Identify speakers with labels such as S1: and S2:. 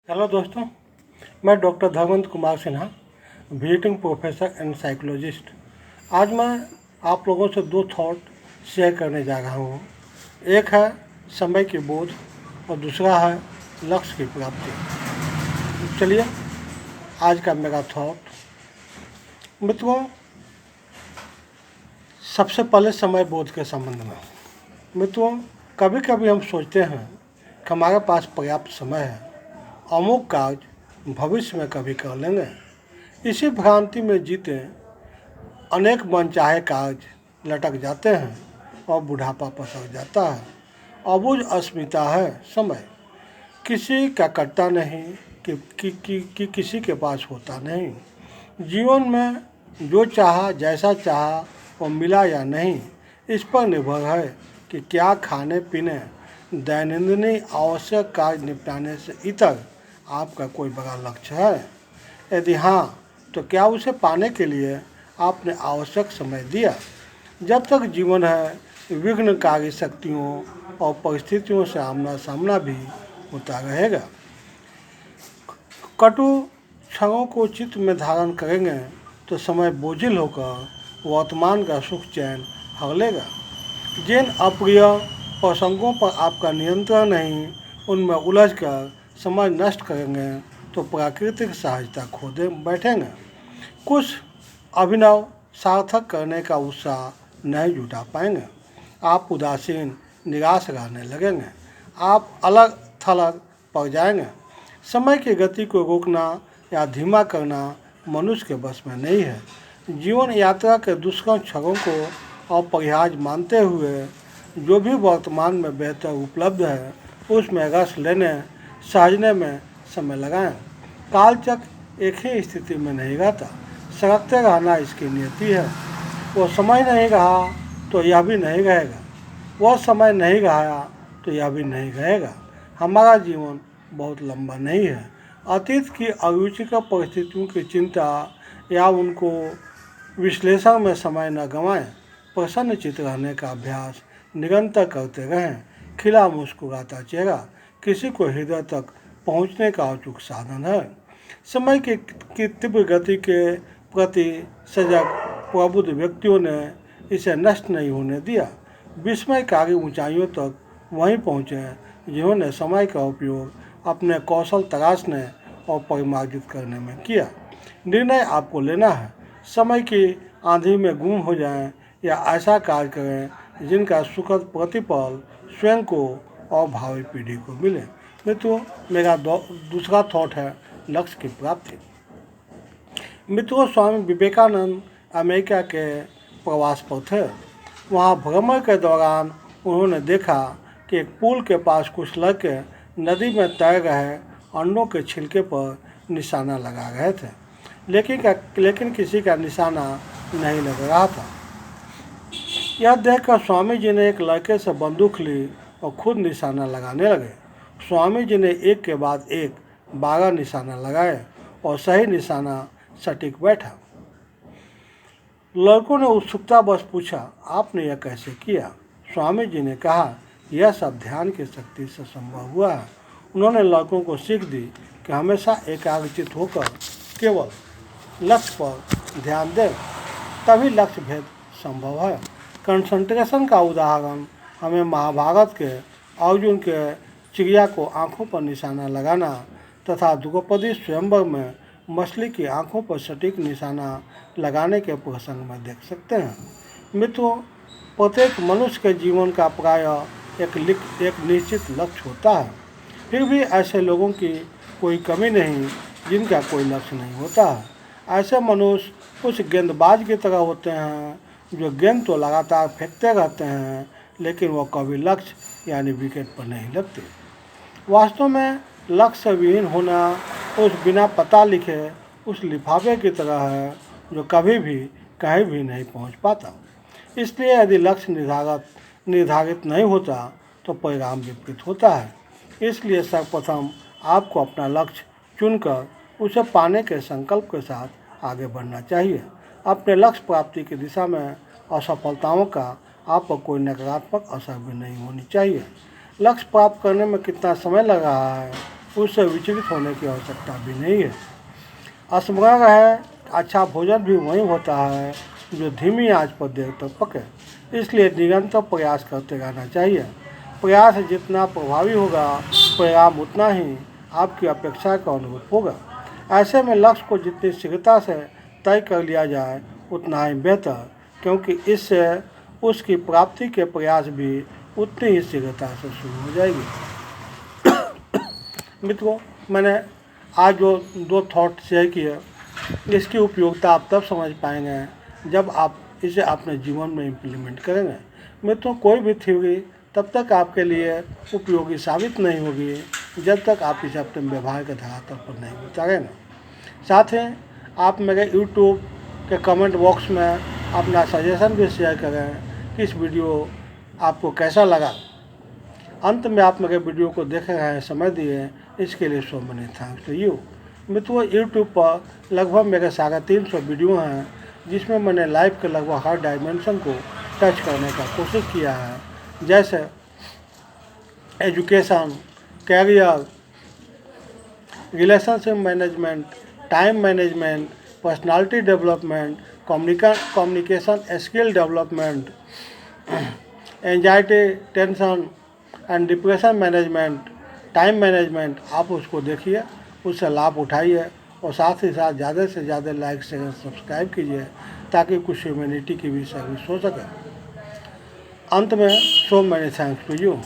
S1: Hello दोस्तों, मैं doctor Dharmendra Kumar Sinha, visiting professor and psychologist. आज मैं आप लोगों से दो थॉट शेयर करने जा रहा हूँ। एक है समय की बोझ और दूसरा है लक्ष्य की प्राप्ति। चलिए आज का मेरा थॉट। मित्रों, सबसे पहले समय बोझ के संबंध में। मित्रों, कभी कभी हम सोचते हैं कि हमारे पास पर्याप्त समय है, अमुक कार्य भविष्य में कभी कर लेंगे। इसी भ्रांति में जीते अनेक मनचाहे कार्य लटक जाते हैं और बुढ़ापा पसर जाता है। अबूझ अस्मिता है समय, किसी का कटता नहीं कि किसी के पास होता नहीं। जीवन में जो चाहा जैसा चाहा वो मिला या नहीं, इस पर निर्भर है कि क्या खाने पीने दैनंदिन आवश्यक कार्य निपटाने से इतर आपका कोई बड़ा लक्ष्य है। यदि हाँ, तो क्या उसे पाने के लिए आपने आवश्यक समय दिया। जब तक जीवन है, विघ्नकारी शक्तियों और परिस्थितियों से आमना सामना भी होता रहेगा। कटु क्षणों को चित्त में धारण करेंगे तो समय बोझिल होकर वर्तमान का सुख चैन हर लेगा। जिन अप्रिय प्रसंगों पर आपका नियंत्रण नहीं, उनमें उलझकर समय नष्ट करेंगे तो प्राकृतिक सहजता खो दे बैठेंगे। कुछ अभिनव सार्थक करने का उत्साह नहीं जुटा पाएंगे। आप उदासीन निराश रहने लगेंगे। आप अलग थलग पड़ जाएंगे। समय की गति को रोकना या धीमा करना मनुष्य के बस में नहीं है। जीवन यात्रा के दुष्कर क्षणों को अपरिहार्य मानते हुए जो भी वर्तमान में बेहतर उपलब्ध है, उसमें रस लेने सहजने में समय लगाएं। कालचक्र एक ही स्थिति में नहीं रहता, सरकते रहना इसकी नियति है। वो समय नहीं रहा तो यह भी नहीं रहेगा, वह समय नहीं रहा तो यह भी नहीं रहेगा। हमारा जीवन बहुत लंबा नहीं है। अतीत की अरुचिकर परिस्थितियों की चिंता या उनको विश्लेषण में समय न गंवाएं। प्रसन्न चित्त रहने का अभ्यास निरंतर करते रहें। खिला मुस्कुराता चेहरा किसी को हृदय तक पहुंचने का अचूक साधन है। समय की तीव्र गति के प्रति सजग प्रबुद्ध व्यक्तियों ने इसे नष्ट नहीं होने दिया। विस्मयकारी ऊंचाइयों तक वहीं पहुँचे जिन्होंने समय का उपयोग अपने कौशल तराशने और परिमार्जित करने में किया। निर्णय आपको लेना है। समय की आंधी में गुम हो जाएं या ऐसा कार्य करें जिनका सुखद प्रतिफल स्वयं को और भावी पीढ़ी को मिले। मित्रों, मेरा दूसरा थॉट है लक्ष्य की प्राप्ति। मित्रों, स्वामी विवेकानंद अमेरिका के प्रवास पर थे। वहाँ भ्रमण के दौरान उन्होंने देखा कि एक पुल के पास कुछ लड़के नदी में तैर रहे अंडों के छिलके पर निशाना लगा रहे थे, लेकिन किसी का निशाना नहीं लग रहा था। यह देखकर स्वामी जी ने एक लड़के से बंदूक ली और खुद निशाना लगाने लगे। स्वामी जी ने एक के बाद एक 12 निशाना लगाए और सही निशाना सटीक बैठा। लड़कों ने उत्सुकतावश पूछा, आपने यह कैसे किया? स्वामी जी ने कहा, यह सब ध्यान की शक्ति से संभव हुआ है। उन्होंने लड़कों को सीख दी कि हमेशा एकाग्रचित होकर केवल लक्ष्य पर ध्यान दें, तभी लक्ष्य भेद संभव है। कंसंट्रेशन का उदाहरण हमें महाभारत के अर्जुन के चिड़िया को आंखों पर निशाना लगाना तथा द्रौपदी स्वयंवर में मछली की आंखों पर सटीक निशाना लगाने के प्रसंग में देख सकते हैं। मित्रों, प्रत्येक मनुष्य के जीवन का प्रायः एक निश्चित लक्ष्य होता है। फिर भी ऐसे लोगों की कोई कमी नहीं जिनका कोई लक्ष्य नहीं होता है। ऐसे मनुष्य कुछ गेंदबाज की तरह होते हैं जो गेंद तो लगातार फेंकते रहते हैं, लेकिन वह कभी लक्ष्य यानी विकेट पर नहीं लगते। वास्तव में लक्ष्य विहीन होना उस बिना पता लिखे उस लिफाफे की तरह है जो कभी भी कहीं भी नहीं पहुंच पाता। इसलिए यदि लक्ष्य निर्धारित नहीं होता तो परिणाम विपरीत होता है। इसलिए सर्वप्रथम आपको अपना लक्ष्य चुनकर उसे पाने के संकल्प के साथ आगे बढ़ना चाहिए। अपने लक्ष्य प्राप्ति की दिशा में असफलताओं का आप पर कोई नकारात्मक असर भी नहीं होनी चाहिए। लक्ष्य प्राप्त करने में कितना समय लग रहा है उससे विचलित होने की आवश्यकता भी नहीं है। स्मरण रहे, अच्छा भोजन भी वही होता है जो धीमी आंच पर देर तक पके, इसलिए निरंतर प्रयास करते रहना चाहिए। प्रयास जितना प्रभावी होगा, परिणाम उतना ही आपकी अपेक्षा का अनुरूप होगा। ऐसे में लक्ष्य को जितनी शीघ्रता से तय कर लिया जाए उतना ही बेहतर, क्योंकि इससे उसकी प्राप्ति के प्रयास भी उतनी ही शीघ्रता से शुरू हो जाएगी। मित्रों, मैंने आज जो 2 थॉट शेयर किए, इसकी उपयोगिता आप तब समझ पाएंगे जब आप इसे अपने जीवन में इम्प्लीमेंट करेंगे। मित्रों, कोई भी थ्योरी तब तक आपके लिए उपयोगी साबित नहीं होगी जब तक आप इसे अपने व्यवहार के धरातल पर नहीं उतारेंगे। साथ ही आप मेरे यूट्यूब के कमेंट बॉक्स में अपना सजेशन भी शेयर करें कि इस वीडियो आपको कैसा लगा। अंत में आप मेरे वीडियो को देख रहे हैं, समय दिए, इसके लिए so many thanks to you. मित्रों, यूट्यूब पर लगभग मेरे 350 वीडियो हैं, जिसमें मैंने लाइफ के लगभग हर डायमेंशन को टच करने का कोशिश किया है, जैसे education, career, relationship management, time management, personality development, communication skill development, anxiety, tension and depression management, time management. आप उसको देखिए, उससे लाभ उठाइए और साथ ही साथ ज़्यादा से ज़्यादा लाइक शेयर सब्सक्राइब कीजिए ताकि कुछ ह्यूमैनिटी की भी सर्विस हो सके। अंत में so many thanks to you.